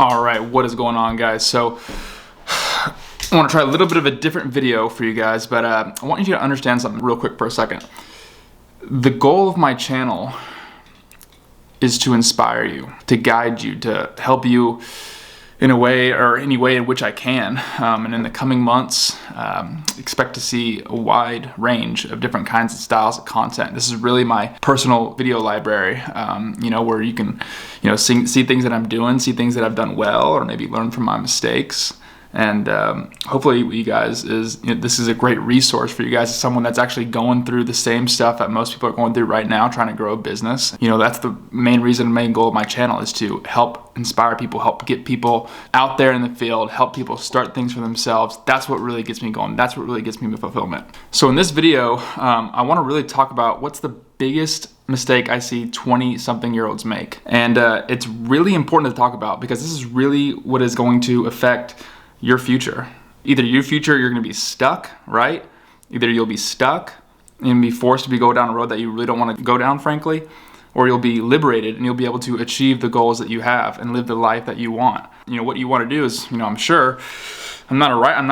All right, what is going on, guys? So I want to try a little bit of a different video for you guys, but I want you to understand something real quick for a second. The goal of my channel is to inspire you, to guide you, to help you in a way or any way in which I can. And in the coming months, expect to see a wide range of different kinds of styles of content. This is really my personal video library, where you can, see things that I'm doing, see things that I've done well, or maybe learn from my mistakes. And hopefully you guys this is a great resource for you guys as someone that's actually going through the same stuff that most people are going through right now, trying to grow a business. That's the main goal of my channel, is to help inspire people, help get people out there in the field, help people start things for themselves. That's what really gets me going. That's what really gets me fulfillment. So in this video, I want to really talk about what's the biggest mistake I see 20-something-year-olds make. And it's really important to talk about because this is really what is going to affect your future. Either your future, you're gonna be stuck, right? Either you'll be stuck and be forced to go down a road that you really don't wanna go down, frankly, or you'll be liberated and you'll be able to achieve the goals that you have and live the life that you want. What you wanna do is, I'm sure, I'm not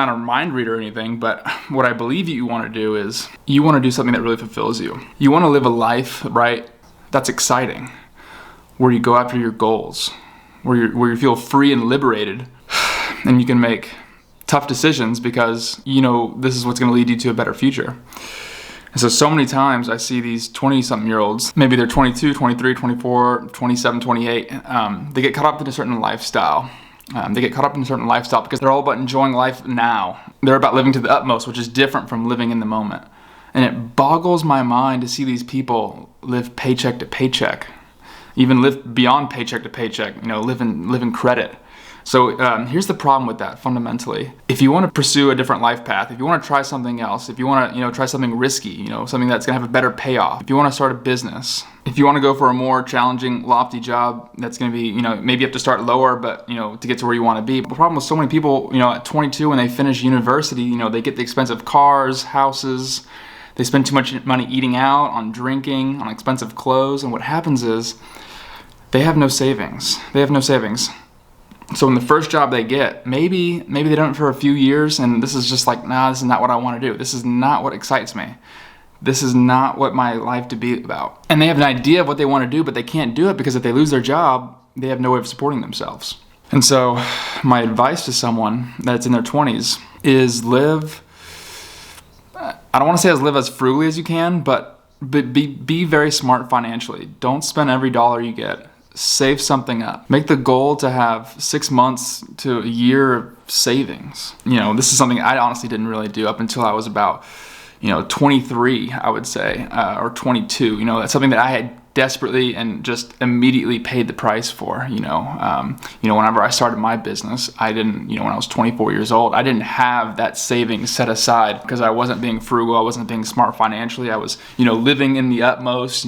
a mind reader or anything, but what I believe you wanna do is, you wanna do something that really fulfills you. You wanna live a life, right, that's exciting, where you go after your goals, where you feel free and liberated, and you can make tough decisions because this is what's going to lead you to a better future. And so many times I see these 20-something-year-olds, maybe they're 22, 23, 24, 27, 28, they get caught up in a certain lifestyle. Because they're all about enjoying life now. They're about living to the utmost, which is different from living in the moment. And it boggles my mind to see these people live paycheck to paycheck, even live beyond paycheck to paycheck, live in credit. So here's the problem with that fundamentally. If you want to pursue a different life path, if you want to try something else, if you want to try something risky, something that's going to have a better payoff, if you want to start a business, if you want to go for a more challenging, lofty job that's going to be, maybe you have to start lower, but to get to where you want to be. The problem with so many people, at 22 when they finish university, they get the expensive cars, houses, they spend too much money eating out, on drinking, on expensive clothes, and what happens is they have no savings. So in the first job they get, maybe they done it for a few years and this is just like, nah, this is not what I want to do. This is not what excites me. This is not what my life to be about. And they have an idea of what they want to do, but they can't do it because if they lose their job, they have no way of supporting themselves. And so my advice to someone that's in their 20s is live, I don't want to say live as frugally as you can, but be very smart financially. Don't spend every dollar you get. Save something up. Make the goal to have 6 months to a year of savings. This is something I honestly didn't really do up until I was about, 23, I would say, or 22. That's something that I had desperately and just immediately paid the price for. Whenever I started my business, I didn't, when I was 24 years old, I didn't have that savings set aside because I wasn't being frugal. I wasn't being smart financially. I was, living in the utmost,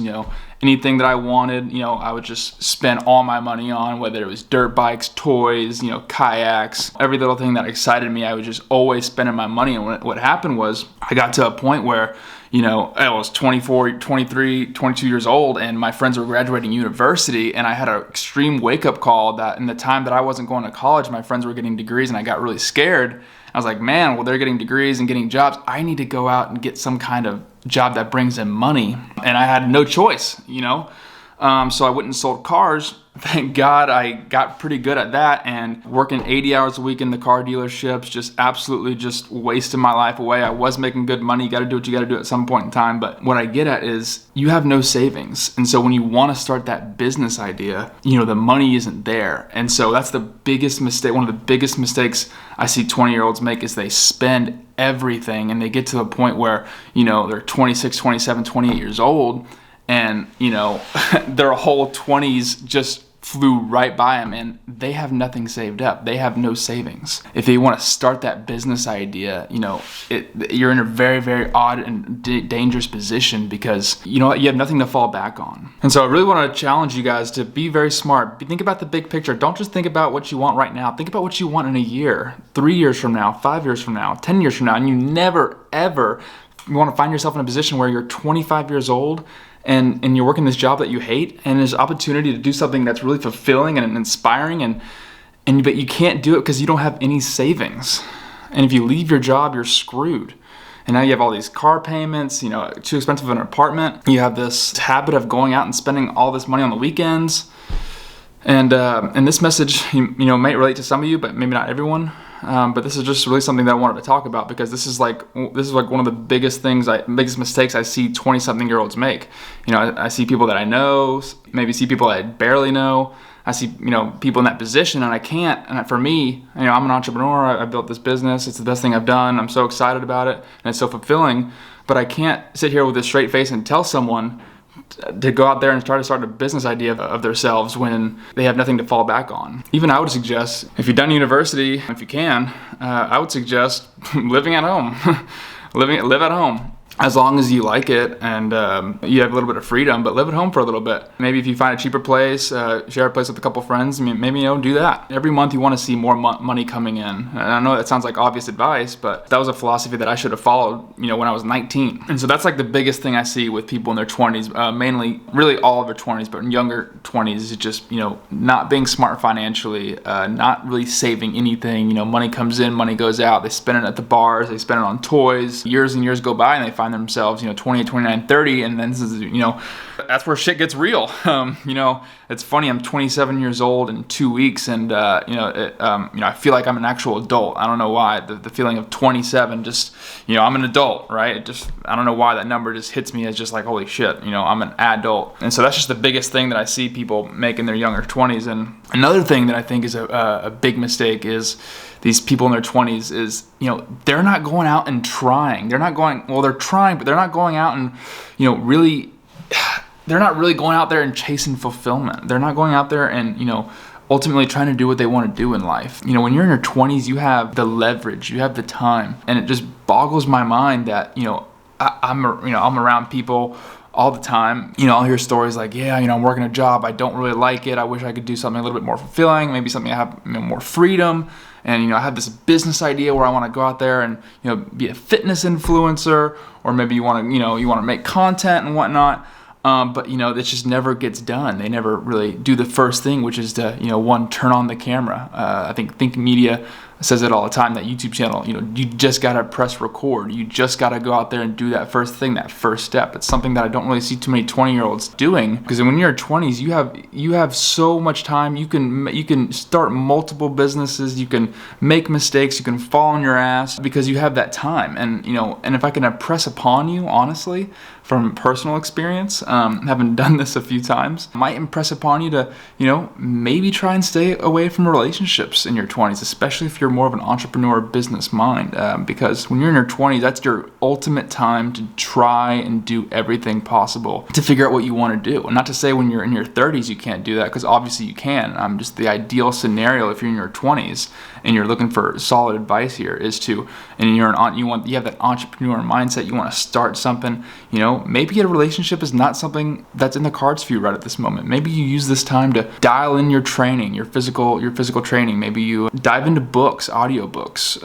anything that I wanted, I would just spend all my money on, whether it was dirt bikes, toys, kayaks, every little thing that excited me, I was just always spending my money. And what happened was I got to a point where, I was 24, 23, 22 years old and my friends were graduating university and I had an extreme wake-up call that in the time that I wasn't going to college, my friends were getting degrees and I got really scared. I was like, man, well, they're getting degrees and getting jobs. I need to go out and get some kind of job that brings in money. And I had no choice, So I went and sold cars. Thank God I got pretty good at that, and working 80 hours a week in the car dealerships, just absolutely just wasting my life away. I was making good money. You got to do what you got to do at some point in time. But what I get at is you have no savings. And so when you want to start that business idea, the money isn't there. And so that's the biggest mistake. One of the biggest mistakes I see 20-year-olds make is they spend everything and they get to the point where, they're 26, 27, 28 years old and, their whole 20s just flew right by them and they have nothing saved up. They have no savings. If they want to start that business idea, you're in a very, very odd and dangerous position because you have nothing to fall back on. And so I really want to challenge you guys to be very smart. Think about the big picture. Don't just think about what you want right now. Think about what you want in a year, 3 years from now, 5 years from now, 10 years from now, and you never, ever want to find yourself in a position where you're 25 years old and you're working this job that you hate and there's opportunity to do something that's really fulfilling and inspiring but you can't do it because you don't have any savings. And if you leave your job, you're screwed. And now you have all these car payments, too expensive of an apartment. You have this habit of going out and spending all this money on the weekends. And this message, might relate to some of you, but maybe not everyone. But this is just really something that I wanted to talk about, because this is like one of the biggest mistakes I see 20-something-year-olds make. I see people that I know, maybe see people that I barely know. I see, people in that position, and I can't. And for me, I'm an entrepreneur. I built this business. It's the best thing I've done. I'm so excited about it, and it's so fulfilling. But I can't sit here with a straight face and tell someone to go out there and try to start a business idea of themselves when they have nothing to fall back on. Even I would suggest, if you've done university, if you can, I would suggest living at home. Live at home. As long as you like it and you have a little bit of freedom, but live at home for a little bit. Maybe if you find a cheaper place, share a place with a couple friends, maybe do that. Every month you want to see more money coming in. And I know that sounds like obvious advice, but that was a philosophy that I should have followed, when I was 19. And so that's like the biggest thing I see with people in their 20s, mainly, really all of their 20s, but in younger 20s is just, not being smart financially, not really saving anything. Money comes in, money goes out. They spend it at the bars, they spend it on toys. Years and years go by and they find themselves 28, 29, 30, and then this is that's where shit gets real. It's funny, I'm 27 years old in 2 weeks, and I feel like I'm an actual adult. I don't know why. The feeling of 27, just I'm an adult, right? I don't know why that number just hits me as just like, holy shit, I'm an adult. And so that's just the biggest thing that I see people make in their younger 20s. And another thing that I think is a big mistake is these people in their 20s is, they're not going out and trying. They're trying, but they're not going out and, they're not really going out there and chasing fulfillment. They're not going out there and, ultimately trying to do what they want to do in life. When you're in your 20s, you have the leverage, you have the time, and it just boggles my mind that, I'm around people all the time. I'll hear stories like, I'm working a job, I don't really like it, I wish I could do something a little bit more fulfilling, maybe something I have more freedom, and I have this business idea where I want to go out there and be a fitness influencer, or maybe you want to make content and whatnot. But this just never gets done. They never really do the first thing, which is to one, turn on the camera. I think Media says it all the time, that YouTube channel, you just gotta press record. You just gotta go out there and do that first thing, that first step. It's something that I don't really see too many 20-year-olds doing, because when you're 20s, you have so much time. You can start multiple businesses, you can make mistakes, you can fall on your ass because you have that time. And and if I can impress upon you, honestly, from personal experience, having done this a few times, I might impress upon you to maybe try and stay away from relationships in your 20s, especially if you're more of an entrepreneur business mind, because when you're in your 20s, that's your ultimate time to try and do everything possible to figure out what you want to do. And not to say when you're in your 30s you can't do that, because obviously you can. Just the ideal scenario, if you're in your 20s and you're looking for solid advice here, is to, and you have that entrepreneur mindset, you want to start something, maybe a relationship is not something that's in the cards for you right at this moment. Maybe you use this time to dial in your training, your physical training. Maybe you dive into books, audiobooks,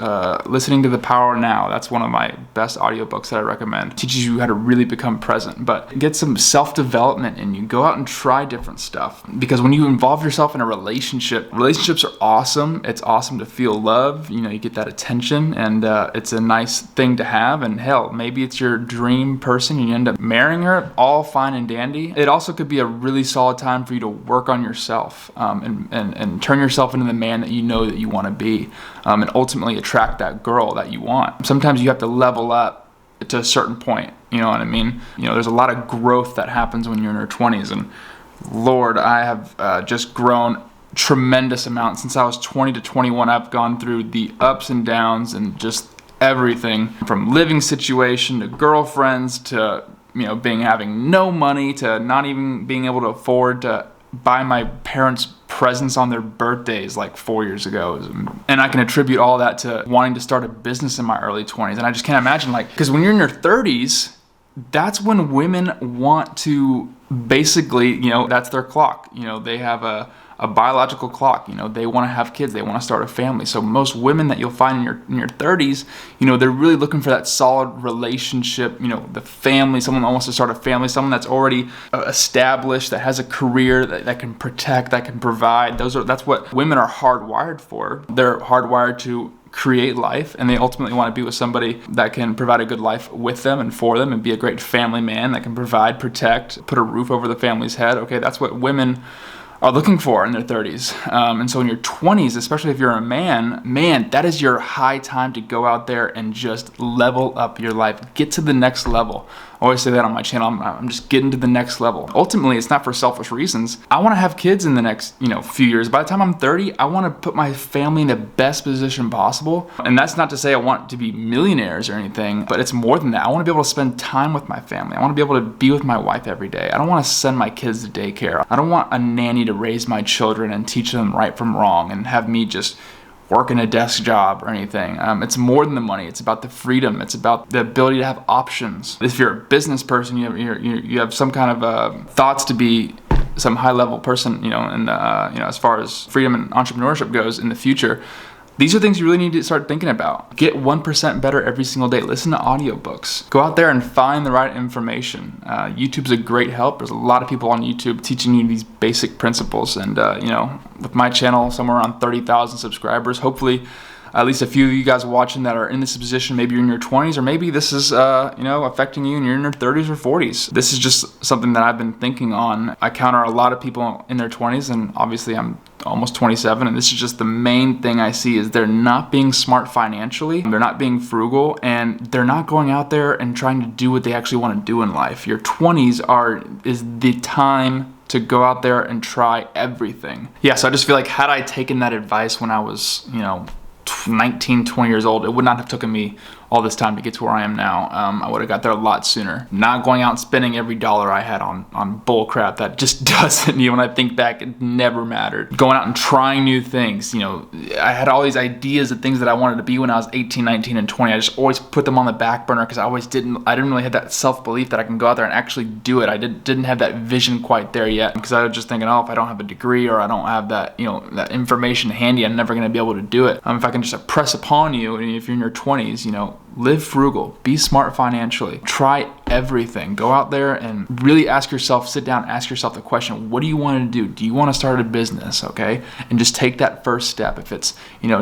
listening to The Power Now. That's one of my best audiobooks that I recommend. It teaches you how to really become present, but get some self-development in you. Go out and try different stuff, because when you involve yourself in a relationship, relationships are awesome. It's awesome to feel love. You get that attention, and it's a nice thing to have. And hell, maybe it's your dream person and you end up marrying her, all fine and dandy. It also could be a really solid time for you to work on yourself, and turn yourself into the man that that you want to be, and ultimately attract that girl that you want. Sometimes you have to level up to a certain point, you know what I mean? There's a lot of growth that happens when you're in your 20s, and Lord, I have just grown tremendous amount since I was 20 to 21. I've gone through the ups and downs and just everything from living situation to girlfriends to having no money to not even being able to afford to buy my parents presents on their birthdays like 4 years ago. And I can attribute all that to wanting to start a business in my early 20s. And I just can't imagine, because when you're in your 30s, that's when women want to basically, that's their clock. They have a a biological clock. They want to have kids, they want to start a family. So most women that you'll find in your 30s, they're really looking for that solid relationship, the family, someone that wants to start a family, someone that's already established, that has a career, that can protect, that can provide. That's what women are hardwired for. They're hardwired to create life, and they ultimately want to be with somebody that can provide a good life with them and for them and be a great family man that can provide, protect, put a roof over the family's head. Okay, that's what women are looking for in their 30s. And so in your 20s, especially if you're a man, that is your high time to go out there and just level up your life. Get to the next level. I always say that on my channel. I'm just getting to the next level. Ultimately, it's not for selfish reasons. I want to have kids in the next, few years. By the time I'm 30, I want to put my family in the best position possible. And that's not to say I want to be millionaires or anything, but it's more than that. I want to be able to spend time with my family. I want to be able to be with my wife every day. I don't want to send my kids to daycare. I don't want a nanny to raise my children and teach them right from wrong and have me just working a desk job or anything. It's more than the money. It's about the freedom. It's about the ability to have options. If you're a business person, you have some kind of thoughts to be some high-level person, and as far as freedom and entrepreneurship goes in the future. These are things you really need to start thinking about. Get 1% better every single day. Listen to audiobooks. Go out there and find the right information. YouTube's a great help. There's a lot of people on YouTube teaching you these basic principles. And, with my channel, somewhere around 30,000 subscribers, hopefully at least a few of you guys watching that are in this position. Maybe you're in your 20s, or maybe this is, affecting you and you're in your 30s or 40s. This is just something that I've been thinking on. I counter a lot of people in their 20s, and obviously I'm almost 27, and this is just the main thing I see is they're not being smart financially, they're not being frugal, and they're not going out there and trying to do what they actually want to do in life. Your 20s is the time to go out there and try everything. Yeah, so I just feel like had I taken that advice when I was, 19, 20 years old, it would not have taken me all this time to get to where I am now. I would have got there a lot sooner. Not going out and spending every dollar I had on bull crap that just doesn't, when I think back, it never mattered. Going out and trying new things. I had all these ideas of things that I wanted to be when I was 18, 19, and 20. I just always put them on the back burner because I didn't really have that self-belief that I can go out there and actually do it. I didn't have that vision quite there yet because I was just thinking, if I don't have a degree or I don't have that, that information handy, I'm never going to be able to do it. If I can just press upon you, and if you're in your 20s, live frugal, be smart financially, try everything. Go out there and really sit down, ask yourself the question, what do you want to do? Do you want to start a business, okay? And just take that first step. If it's,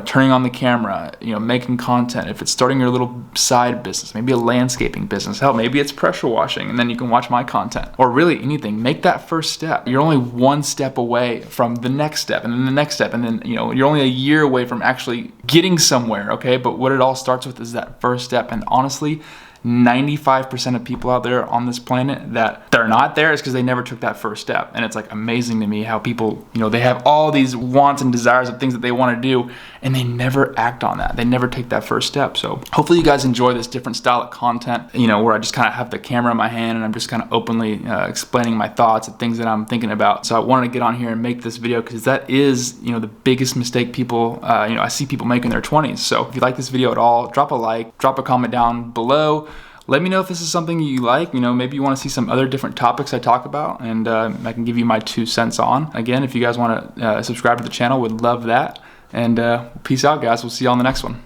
turning on the camera, making content, if it's starting your little side business, maybe a landscaping business, hell, maybe it's pressure washing, and then you can watch my content. Or really anything, make that first step. You're only one step away from the next step, and then the next step, and then, you're only a year away from actually getting somewhere, okay? But what it all starts with is that first step. And honestly, 95% of people out there on this planet that they're not there is because they never took that first step. And it's like amazing to me how people, they have all these wants and desires of things that they want to do, and they never act on that. They never take that first step. So hopefully you guys enjoy this different style of content, where I just kind of have the camera in my hand and I'm just kind of openly explaining my thoughts and things that I'm thinking about. So I wanted to get on here and make this video because that is, the biggest mistake people, I see people make in their 20s. So if you like this video at all, drop a like, drop a comment down below. Let me know if this is something you like. Maybe you want to see some other different topics I talk about, and I can give you my 2 cents on. Again, if you guys want to subscribe to the channel, would love that. And peace out, guys. We'll see you on the next one.